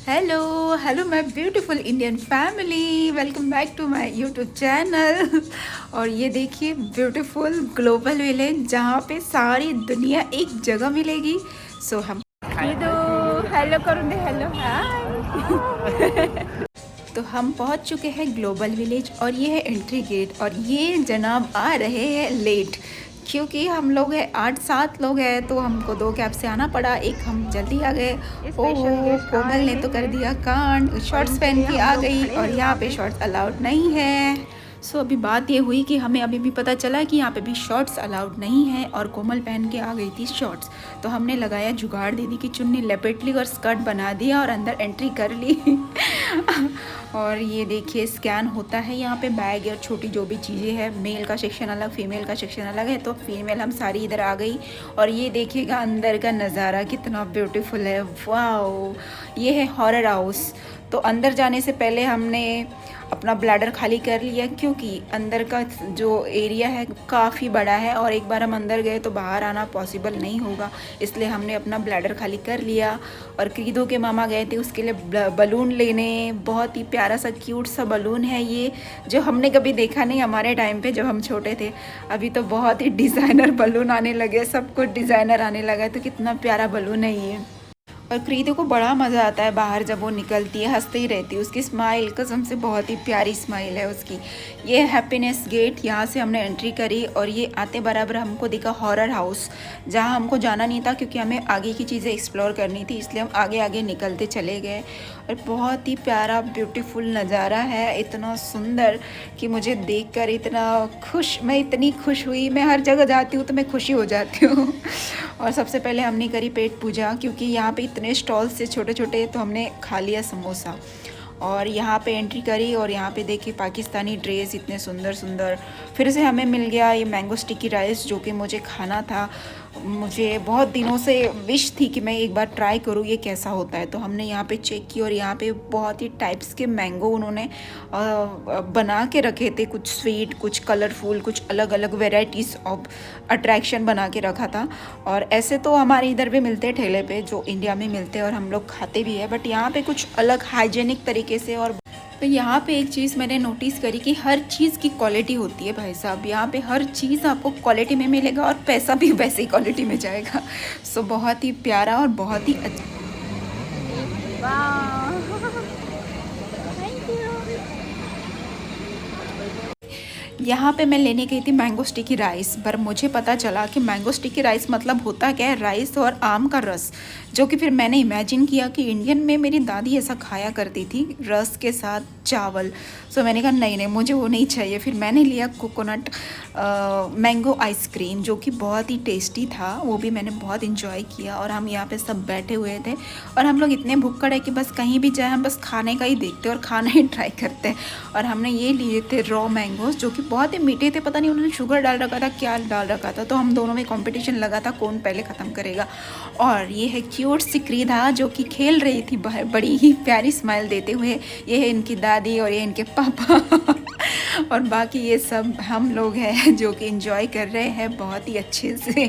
Hello hello my beautiful Indian family, welcome back to my YouTube channel. और ये देखिए beautiful global village जहाँ पे सारी दुनिया एक जगह मिलेगी। सो हम हेलो करूँगे, हेलो हाय। तो हम पहुँच चुके हैं ग्लोबल विलेज और ये है एंट्री गेट। और ये जनाब आ रहे हैं लेट, क्योंकि हम लोग हैं 8-7 लोग हैं तो हमको 2 कैब से आना पड़ा। एक हम जल्दी आ गए। ओह, कोमल ने तो कर दिया कांड, शॉर्ट्स पहन के आ गई और यहाँ पे शॉर्ट्स अलाउड नहीं है। सो अभी बात ये हुई कि हमें अभी भी पता चला कि यहाँ पे भी शॉर्ट्स अलाउड नहीं है और कोमल पहन के आ गई थी शॉर्ट्स। तो हमने लगाया जुगाड़, दीदी की चुन्नी लपेट ली और स्कर्ट बना दिया और अंदर एंट्री कर ली। और ये देखिए स्कैन होता है यहाँ पे बैग और छोटी जो भी चीज़ें हैं। मेल का सेक्शन अलग, फीमेल का सेक्शन अलग है। तो फीमेल हम सारी इधर आ गई। और ये देखिएगा अंदर का नज़ारा कितना ब्यूटीफुल है। वाओ, ये है हॉरर हाउस। तो अंदर जाने से पहले हमने अपना ब्लैडर खाली कर लिया, क्योंकि अंदर का जो एरिया है काफ़ी बड़ा है और एक बार हम अंदर गए तो बाहर आना पॉसिबल नहीं होगा। इसलिए हमने अपना ब्लैडर खाली कर लिया। और क्रीदो के मामा गए थे उसके लिए बलून लेने। बहुत ही प्यारा सा क्यूट सा बलून है ये, जो हमने कभी देखा नहीं हमारे टाइम पे जब हम छोटे थे। अभी तो बहुत ही डिज़ाइनर बलून आने लगे, सब कुछ डिज़ाइनर आने लगा है। तो कितना प्यारा बलून है ये। और क्रीदो को बड़ा मज़ा आता है बाहर जब वो निकलती है, हंसती ही रहती है। उसकी स्माइल कसम से बहुत ही प्यारी स्माइल है उसकी। ये हैप्पीनेस गेट, यहाँ से हमने एंट्री करी और ये आते बराबर हमको दिखा हॉरर हाउस, जहाँ हमको जाना नहीं था क्योंकि हमें आगे की चीज़ें एक्सप्लोर करनी थी, इसलिए हम आगे आगे निकलते चले गए। और बहुत ही प्यारा ब्यूटीफुल नज़ारा है, इतना सुंदर कि मुझे देखकर मैं इतनी खुश हुई। मैं हर जगह जाती हूँ तो मैं खुशी हो जाती हूँ। और सबसे पहले हमने करी पेट पूजा, क्योंकि यहाँ पे इतने स्टॉल्स थे छोटे छोटे, तो हमने खा लिया समोसा। और यहाँ पे एंट्री करी और यहाँ पे देखिए पाकिस्तानी ड्रेस इतने सुंदर सुंदर। फिर से हमें मिल गया ये मैंगो स्टिकी राइस, जो कि मुझे खाना था। मुझे बहुत दिनों से विश थी कि मैं एक बार ट्राई करूँ ये कैसा होता है। तो हमने यहाँ पे चेक की और यहाँ पे बहुत ही टाइप्स के मैंगो उन्होंने बना के रखे थे, कुछ स्वीट, कुछ कलरफुल, कुछ अलग अलग वेराइटीज़ ऑफ अट्रैक्शन बना के रखा था। और ऐसे तो हमारे इधर भी मिलते हैं ठेले पे, जो इंडिया में मिलते हैं और हम लोग खाते भी है, बट यहाँ पे कुछ अलग हाइजेनिक तरीके से। और तो यहाँ पे एक चीज़ मैंने नोटिस करी कि हर चीज़ की क्वालिटी होती है भाई साहब। यहाँ पे हर चीज़ आपको क्वालिटी में मिलेगा और पैसा भी वैसे ही क्वालिटी में जाएगा। सो बहुत ही प्यारा और बहुत ही अच्छा। यहाँ पे मैं लेने गई थी मैंगो स्टिकी राइस, पर मुझे पता चला कि मैंगो स्टिकी राइस मतलब होता क्या है, राइस और आम का रस। जो कि फिर मैंने इमेजिन किया कि इंडियन में मेरी दादी ऐसा खाया करती थी, रस के साथ चावल। सो मैंने कहा नहीं नहीं, मुझे वो नहीं चाहिए। फिर मैंने लिया कोकोनट मैंगो आइसक्रीम, जो कि बहुत ही टेस्टी था, वो भी मैंने बहुत इंजॉय किया। और हम यहाँ पे सब बैठे हुए थे और हम लोग इतने भुक्कड़ है कि बस कहीं भी जाए हम बस खाने का ही देखते और खाना ही ट्राई करते हैं। और हमने ये लिए थे रॉ मैंगोज, जो कि बहुत ही मीठे थे। पता नहीं उन्होंने शुगर डाल रखा था, क्या डाल रखा था। तो हम दोनों में कंपटीशन लगा था कौन पहले ख़त्म करेगा। और ये है क्यूट सी क्रीदा, जो कि खेल रही थी बाहर बड़ी ही प्यारी स्माइल देते हुए। ये है इनकी दादी और ये इनके पापा। और बाकी ये सब हम लोग हैं जो कि एंजॉय कर रहे हैं बहुत ही अच्छे से।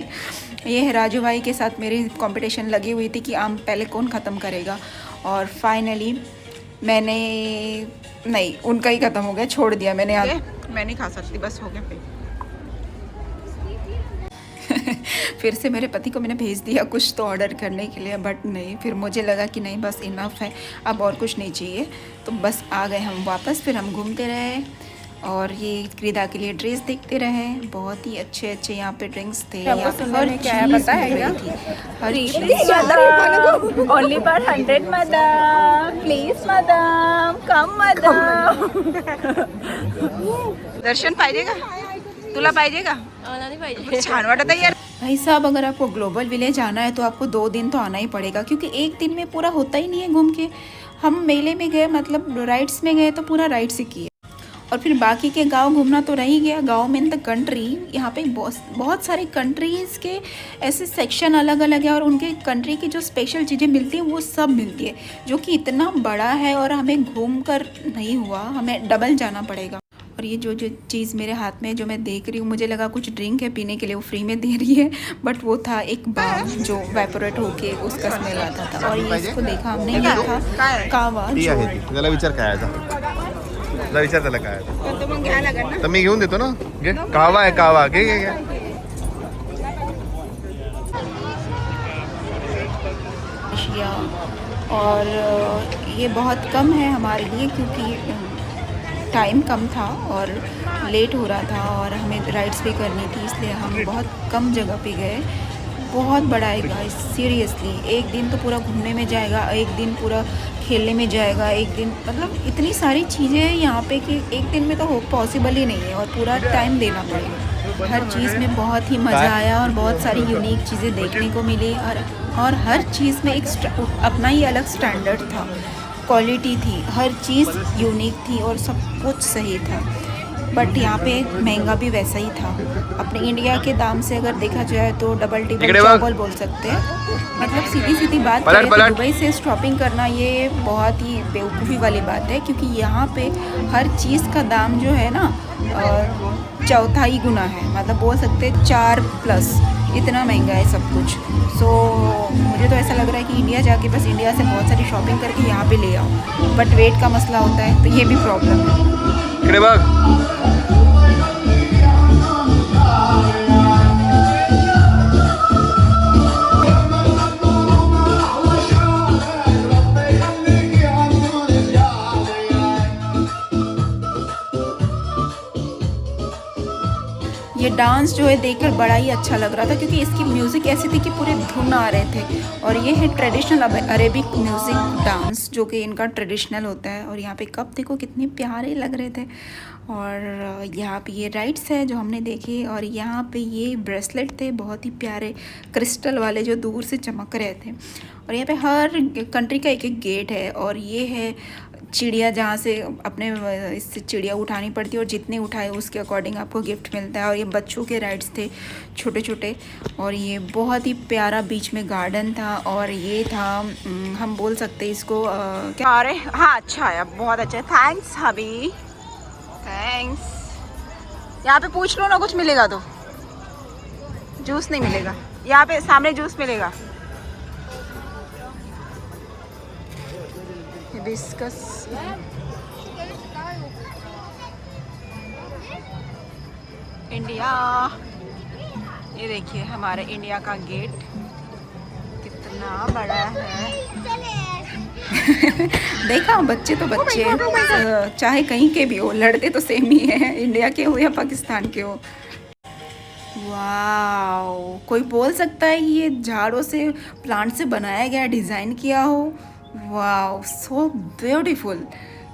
ये है राजू भाई के साथ मेरी कंपटीशन लगी हुई थी कि आम पहले कौन ख़त्म करेगा। और फाइनली मैंने, नहीं, उनका ही ख़त्म हो गया, छोड़ दिया मैंने। मैं नहीं खा सकती, बस हो गया पे। फिर से मेरे पति को मैंने भेज दिया कुछ तो ऑर्डर करने के लिए, बट नहीं, फिर मुझे लगा कि नहीं बस इनफ है, अब और कुछ नहीं चाहिए। तो बस आ गए हम वापस। फिर हम घूमते रहे और ये क्रीदा के लिए ड्रेस देखते रहे। बहुत ही अच्छे अच्छे यहाँ पे ड्रिंक्स थे। यहाँ पे हर क्या पता है क्या, हर चीज़। ओनली पर 100 madam, please madam, come madam. दर्शन पाहिजे का तुला, पाहिजे का? छान वाटत आहे यार। भाई साहब, अगर आपको ग्लोबल विलेज आना है तो आपको 2 दिन तो आना ही पड़ेगा, क्योंकि एक दिन में पूरा होता ही नहीं है घूम के। हम मेले में गए, मतलब राइड्स में गए तो पूरा राइड्स ही किए, और फिर बाकी के गांव घूमना तो रह ही गया। गांव में इन द कंट्री, यहाँ पे बहुत सारे कंट्रीज़ के ऐसे सेक्शन अलग अलग है और उनके कंट्री की जो स्पेशल चीज़ें मिलती हैं वो सब मिलती है, जो कि इतना बड़ा है और हमें घूम कर नहीं हुआ, हमें डबल जाना पड़ेगा। और ये जो जो चीज़ मेरे हाथ में जो मैं देख रही हूँ, मुझे लगा कुछ ड्रिंक है पीने के लिए, वो फ्री में दे रही है, बट वो था एक बाम जो वेपोरेट होके उसका स्मेल आता था। और ये इसको देखा हमने, ये था कावा जो त्याला विचार काय आहे त्याला विचार त्याला काय आहे तर मी घेऊन देतो ना. घे कावा आहे कावा. घे घे घे. एशिया। और ये बहुत कम है हमारे लिए क्योंकि टाइम कम था और लेट हो रहा था और हमें राइड्स भी करनी थी, इसलिए हम बहुत कम जगह पे गए। बहुत बड़ा है गाइस, सीरियसली। एक दिन तो पूरा घूमने में जाएगा, एक दिन पूरा खेलने में जाएगा, एक दिन मतलब इतनी सारी चीज़ें हैं यहाँ पे कि एक दिन में तो हो पॉसिबल ही नहीं है और पूरा टाइम देना पड़ेगा। हर चीज़ में बहुत ही मज़ा आया और बहुत सारी यूनिक चीज़ें देखने को मिली और हर चीज़ में एक अपना ही अलग स्टैंडर्ड था, क्वालिटी थी, हर चीज़ यूनिक थी और सब कुछ सही था। बट यहाँ पे महंगा भी वैसा ही था। अपने इंडिया के दाम से अगर देखा जाए तो डबल टिबल डबल बोल सकते हैं। मतलब सीधी सीधी बात करें तो दुबई से शॉपिंग करना ये बहुत ही बेवकूफ़ी वाली बात है, क्योंकि यहाँ पे हर चीज़ का दाम जो है ना चौथाई गुना है, मतलब बोल सकते 4+, इतना महंगा है सब कुछ। सो मुझे तो ऐसा लग रहा है कि इंडिया जाके बस इंडिया से बहुत सारी शॉपिंग करके यहाँ पे ले आओ, बट वेट का मसला होता है तो ये भी प्रॉब्लम है। ये डांस जो है देखकर बड़ा ही अच्छा लग रहा था, क्योंकि इसकी म्यूज़िक ऐसी थी कि पूरे धुन आ रहे थे। और ये है ट्रेडिशनल अरेबिक म्यूज़िक डांस, जो कि इनका ट्रेडिशनल होता है। और यहाँ पे कप देखो कितने प्यारे लग रहे थे। और यहाँ पे ये राइड्स है जो हमने देखे, और यहाँ पे ये ब्रेसलेट थे बहुत ही प्यारे क्रिस्टल वाले जो दूर से चमक रहे थे। और यहाँ पे हर कंट्री का एक एक गेट है। और ये है चिड़िया, जहाँ से अपने इससे चिड़िया उठानी पड़ती है और जितने उठाए उसके अकॉर्डिंग आपको गिफ्ट मिलता है। और ये बच्चों के राइड्स थे छोटे छोटे। और ये बहुत ही प्यारा बीच में गार्डन था। और ये था हम बोल सकते हैं इसको क्या, अरे हाँ अच्छा है, बहुत अच्छा है। थैंक्स हबी, थैंक्स। यहाँ पे पूछ लो ना, कुछ मिलेगा तो। जूस नहीं मिलेगा यहाँ पे, सामने जूस मिलेगा। Hibiscus, India. ये देखिए हमारे इंडिया का गेट कितना बड़ा है। देखा, बच्चे तो बच्चे, चाहे कहीं के भी हो, लड़ते तो सेम ही है, इंडिया के हो या पाकिस्तान के हो। वाओ, कोई बोल सकता है कि ये झाड़ों से, प्लांट से बनाया गया, डिज़ाइन किया हो। वाओ, सो ब्यूटीफुल,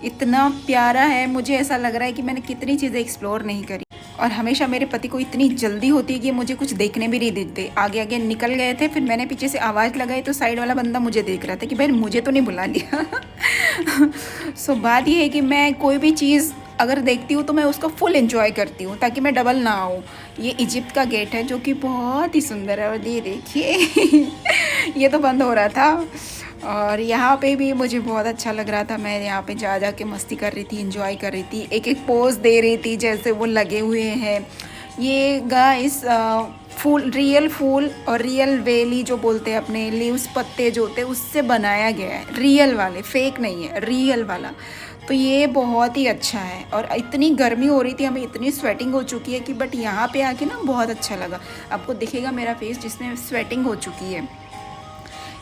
इतना प्यारा है। मुझे ऐसा लग रहा है कि मैंने कितनी चीज़ें एक्सप्लोर नहीं करी। और हमेशा मेरे पति को इतनी जल्दी होती है कि मुझे कुछ देखने भी नहीं देते। आगे आगे निकल गए थे, फिर मैंने पीछे से आवाज़ लगाई तो साइड वाला बंदा मुझे देख रहा था कि भाई मुझे तो नहीं बुला लिया। सो बात ये है कि मैं कोई भी चीज़ अगर देखती हूँ तो मैं उसको फुल एंजॉय करती हूँ, ताकि मैं डबल ना आऊँ। ये इजिप्ट का गेट है जो कि बहुत ही सुंदर है। और ये देखिए ये तो बंद हो रहा था। और यहाँ पे भी मुझे बहुत अच्छा लग रहा था। मैं यहाँ पे जा के मस्ती कर रही थी, एंजॉय कर रही थी, एक एक पोज दे रही थी जैसे वो लगे हुए हैं। ये गाइस फूल, रियल फूल और रियल वेली जो बोलते हैं, अपने लीव्स पत्ते जो होते हैं उससे बनाया गया है, रियल वाले, फेक नहीं है, रियल वाला। तो ये बहुत ही अच्छा है। और इतनी गर्मी हो रही थी, हमें इतनी स्वेटिंग हो चुकी है कि बट यहाँ पे आके ना बहुत अच्छा लगा। आपको दिखेगा मेरा फेस जिसमें स्वेटिंग हो चुकी है।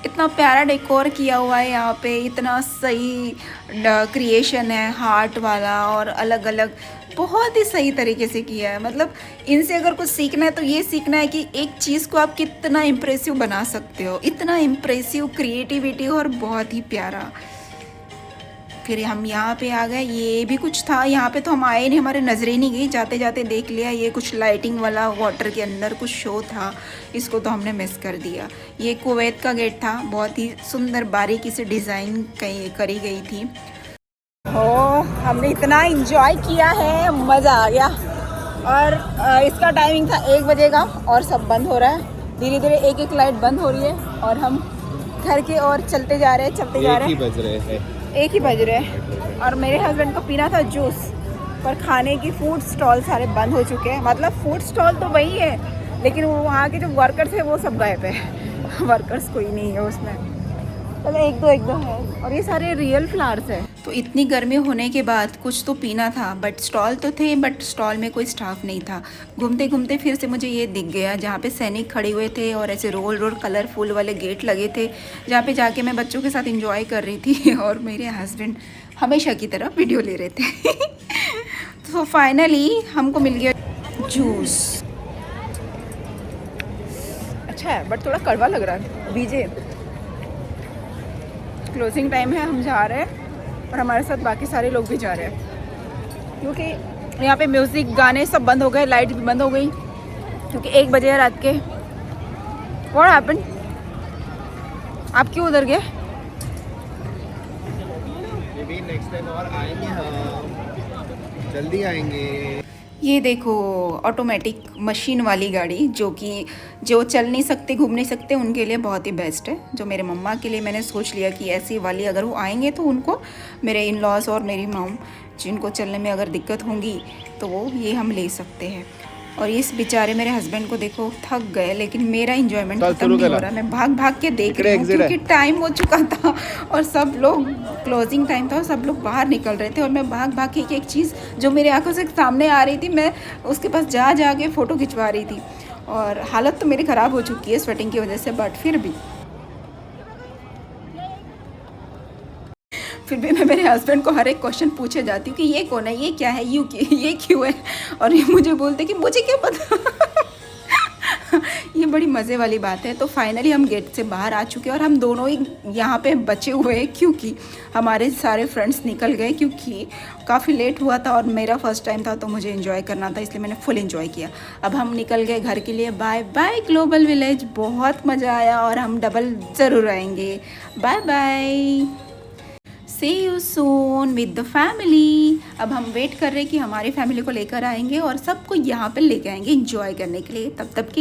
इतना प्यारा डेकोर किया हुआ है यहाँ पे, इतना सही क्रिएशन है, हार्ट वाला और अलग अलग, बहुत ही सही तरीके से किया है। मतलब इनसे अगर कुछ सीखना है तो ये सीखना है कि एक चीज़ को आप कितना इम्प्रेसिव बना सकते हो, इतना इम्प्रेसिव क्रिएटिविटी और बहुत ही प्यारा। फिर हम यहाँ पे आ गए, ये भी कुछ था यहाँ पे, तो हम आए नहीं, हमारे नज़रें नहीं गई, जाते जाते देख लिया। ये कुछ लाइटिंग वाला वाटर के अंदर कुछ शो था, इसको तो हमने मिस कर दिया। ये कुवैत का गेट था, बहुत ही सुंदर बारीकी से डिज़ाइन करी गई थी। ओ, हमने इतना इंजॉय किया है, मज़ा आ गया। और इसका टाइमिंग था 1 बजे का और सब बंद हो रहा है। धीरे धीरे एक एक लाइट बंद हो रही है और हम घर के और चलते जा रहे हैं, 1 ही बज रहे हैं। और मेरे हस्बैंड को पीना था जूस, पर खाने की फूड स्टॉल सारे बंद हो चुके हैं। मतलब फूड स्टॉल तो वही है, लेकिन वो वहाँ के जो वर्कर्स है वो सब गायब है। वर्कर्स कोई नहीं है उसमें, मतलब एक दो है, और ये सारे रियल फ्लावर्स है। तो इतनी गर्मी होने के बाद कुछ तो पीना था, बट स्टॉल तो थे, बट स्टॉल में कोई स्टाफ नहीं था। घूमते घूमते फिर से मुझे ये दिख गया जहाँ पे सैनिक खड़े हुए थे और ऐसे रोल रोल कलरफुल वाले गेट लगे थे, जहाँ पे जाके मैं बच्चों के साथ एंजॉय कर रही थी और मेरे हस्बैंड हमेशा की तरह वीडियो ले रहे थे। तो फाइनली हमको मिल गया जूस। अच्छा है बट थोड़ा कड़वा लग रहा है। बीजे क्लोजिंग टाइम है, हम जा रहे हैं और हमारे साथ बाकी सारे लोग भी जा रहे हैं, क्योंकि यहाँ पे म्यूज़िक गाने सब बंद हो गए, लाइट भी बंद हो गई, क्योंकि 1 बजे है रात के। What happened? आप क्यों उधर गए? नेक्स्ट टाइम और आएंगे हम, जल्दी आएंगे। ये देखो ऑटोमेटिक मशीन वाली गाड़ी, जो कि जो चल नहीं सकते, घूम नहीं सकते, उनके लिए बहुत ही बेस्ट है। जो मेरे मम्मा के लिए मैंने सोच लिया कि ऐसी वाली अगर वो आएंगे तो उनको, मेरे इन लॉज और मेरी मॉम जिनको चलने में अगर दिक्कत होंगी तो वो ये हम ले सकते हैं। और इस बेचारे मेरे हस्बैंड को देखो थक गए, लेकिन मेरा इंजॉयमेंट खत्म नहीं हो रहा। मैं भाग भाग के देख रही हूँ क्योंकि टाइम हो चुका था और सब लोग, क्लोजिंग टाइम था और सब लोग बाहर निकल रहे थे, और मैं भाग भाग के एक चीज़ जो मेरी आंखों से सामने आ रही थी, मैं उसके पास जा जा के फ़ोटो खिंचवा रही थी। और हालत तो मेरी ख़राब हो चुकी है स्वेटिंग की वजह से, बट फिर भी मैं मेरे हस्बैंड को हर एक क्वेश्चन पूछे जाती हूँ कि ये कौन है, ये क्या है, ये क्यों है, और ये मुझे बोलते कि मुझे क्या पता। ये बड़ी मज़े वाली बात है। तो फाइनली हम गेट से बाहर आ चुके हैं और हम दोनों ही यहाँ पे बचे हुए हैं, क्योंकि हमारे सारे फ्रेंड्स निकल गए, क्योंकि काफ़ी लेट हुआ था और मेरा फर्स्ट टाइम था तो मुझे एंजॉय करना था, इसलिए मैंने फुल एंजॉय किया। अब हम निकल गए घर के लिए। बाय बाय ग्लोबल विलेज, बहुत मज़ा आया और हम डबल ज़रूर आएंगे। Bye bye, See you soon with the family। अब हम वेट कर रहे हैं कि हमारी फैमिली को लेकर आएंगे और सबको यहाँ पे लेके आएंगे एंजॉय करने के लिए। तब तक की